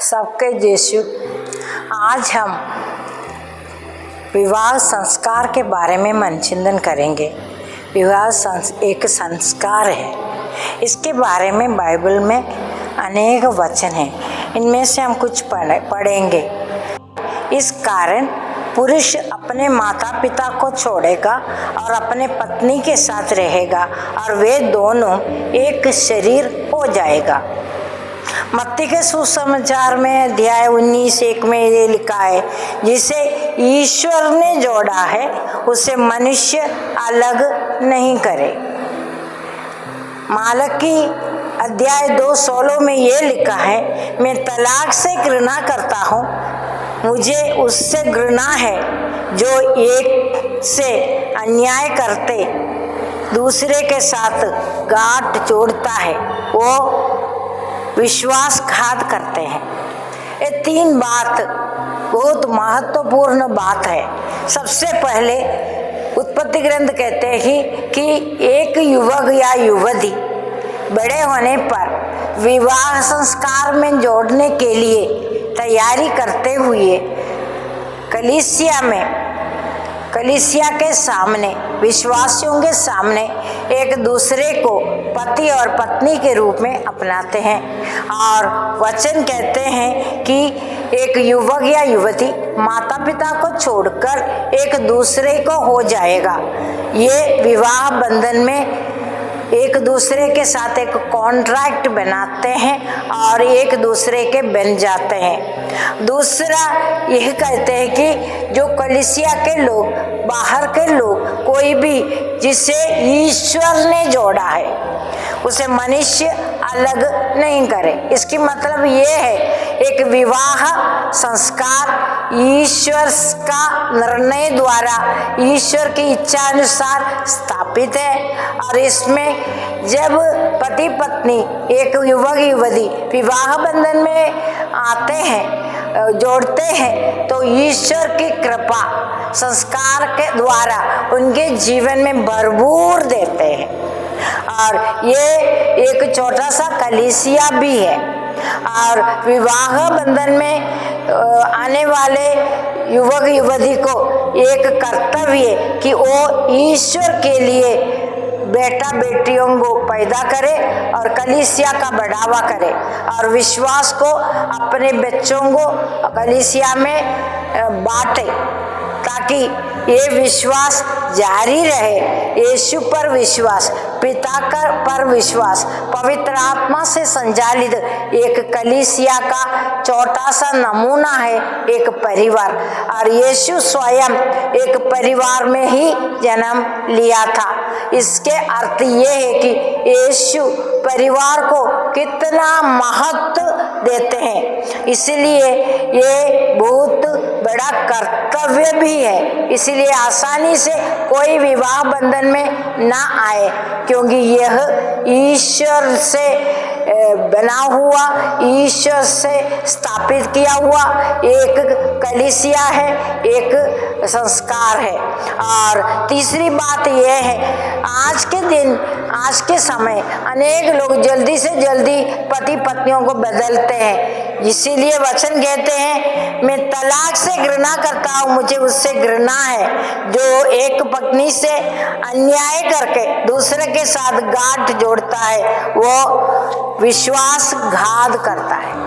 सबके यीशु। आज हम विवाह संस्कार के बारे में मनचिंतन करेंगे। विवाह एक संस्कार है। इसके बारे में बाइबल में अनेक वचन हैं। इनमें से हम कुछ पढ़ेंगे। इस कारण पुरुष अपने माता पिता को छोड़ेगा और अपने पत्नी के साथ रहेगा और वे दोनों एक शरीर हो जाएगा। मत्ती के सुसमाचार में अध्याय 19:1 में ये लिखा है, जिसे ईश्वर ने जोड़ा है उसे मनुष्य अलग नहीं करे। मालकी अध्याय 2:16 में ये लिखा है, मैं तलाक से घृणा करता हूँ, मुझे उससे घृणा है जो एक से अन्याय करते दूसरे के साथ गांठ जोड़ता है, वो विश्वासघात करते हैं। ये 3 बात बहुत महत्वपूर्ण बात है। सबसे पहले उत्पत्ति ग्रंथ कहते हैं कि एक युवक या युवती बड़े होने पर विवाह संस्कार में जोड़ने के लिए तैयारी करते हुए कलीसिया के सामने, विश्वासियों के सामने एक दूसरे को पति और पत्नी के रूप में अपनाते हैं। और वचन कहते हैं कि एक युवक या युवती माता पिता को छोड़कर एक दूसरे को हो जाएगा। ये विवाह बंधन में एक दूसरे के साथ एक कॉन्ट्रैक्ट बनाते हैं और एक दूसरे के बन जाते हैं। दूसरा यह कहते हैं कि जो कलीसिया के लोग, बाहर के लोग, कोई भी जिसे ईश्वर ने जोड़ा है उसे मनुष्य अलग नहीं करे। इसकी मतलब ये है, एक विवाह संस्कार ईश्वर का निर्णय द्वारा, ईश्वर की इच्छा अनुसार स्थापित है। और इसमें जब पति पत्नी, एक युवक युवती विवाह बंधन में आते हैं, जोड़ते हैं, तो ईश्वर की कृपा संस्कार के द्वारा उनके जीवन में भरपूर देते हैं। और ये एक छोटा सा कलीसिया भी है। और विवाह बंधन में आने वाले युवक युवती को एक कर्तव्य कि वो ईश्वर के लिए बेटा बेटियों को पैदा करे और कलीसिया का बढ़ावा करे और विश्वास को अपने बच्चों को कलीसिया में बांटे, ताकि ये विश्वास जारी रहे। यीशु पर विश्वास, पिता पर विश्वास, पवित्र आत्मा से संचालित एक कलीसिया का छोटा सा नमूना है एक परिवार। और यीशु स्वयं एक परिवार में ही जन्म लिया था। इसके अर्थ ये है कि यीशु परिवार को कितना महत्व देते हैं, इसलिए ये बहुत बड़ा कर्तव्य भी है। इसलिए आसानी से कोई विवाह बंधन में ना आए, क्योंकि यह ईश्वर से बना हुआ, ईश्वर से स्थापित किया हुआ एक कलीसिया है, एक संस्कार है। और तीसरी बात यह है, आज के दिन, आज के समय अनेक लोग जल्दी से जल्दी पति पत्नियों को बदलते हैं। इसीलिए वचन कहते हैं, मैं तलाक से घृणा करता हूँ, मुझे उससे घृणा है जो एक पत्नी से अन्याय करके दूसरे के साथ गांठ जोड़ता है, वो विश्वासघात करता है।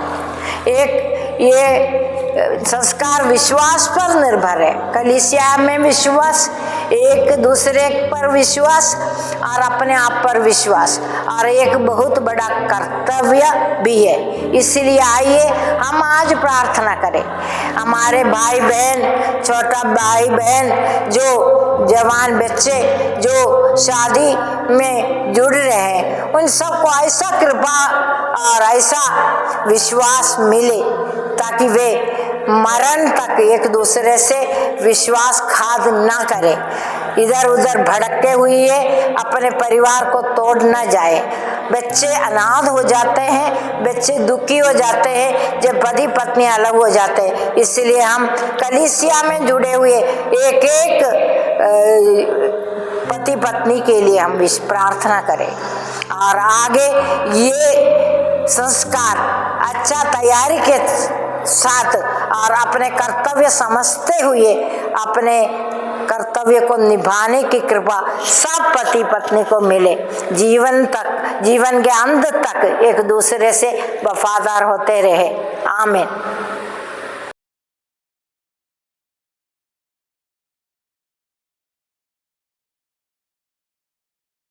ये संस्कार विश्वास पर निर्भर है। कलीसिया में विश्वास, एक दूसरे पर विश्वास और अपने आप पर विश्वास, और एक बहुत बड़ा कर्तव्य भी है। इसलिए आइए हम आज प्रार्थना करें। हमारे भाई बहन, छोटा भाई बहन, जो जवान बच्चे जो शादी में जुड़ रहे हैं, उन सबको ऐसा कृपा और ऐसा विश्वास मिले ताकि वे मरण तक एक दूसरे से विश्वासघात ना करें, इधर उधर भड़के हुए अपने परिवार को तोड़ न जाए। बच्चे अनाथ हो जाते हैं, बच्चे दुखी हो जाते हैं जब पति पत्नी अलग हो जाते हैं। इसलिए हम कलीसिया में जुड़े हुए एक एक पति पत्नी के लिए हम प्रार्थना करें और आगे ये संस्कार अच्छा तैयारी के साथ और अपने कर्तव्य समझते हुए अपने कर्तव्य को निभाने की कृपा सब पति पत्नी को मिले। जीवन के अंत तक एक दूसरे से वफादार होते रहे। आमीन।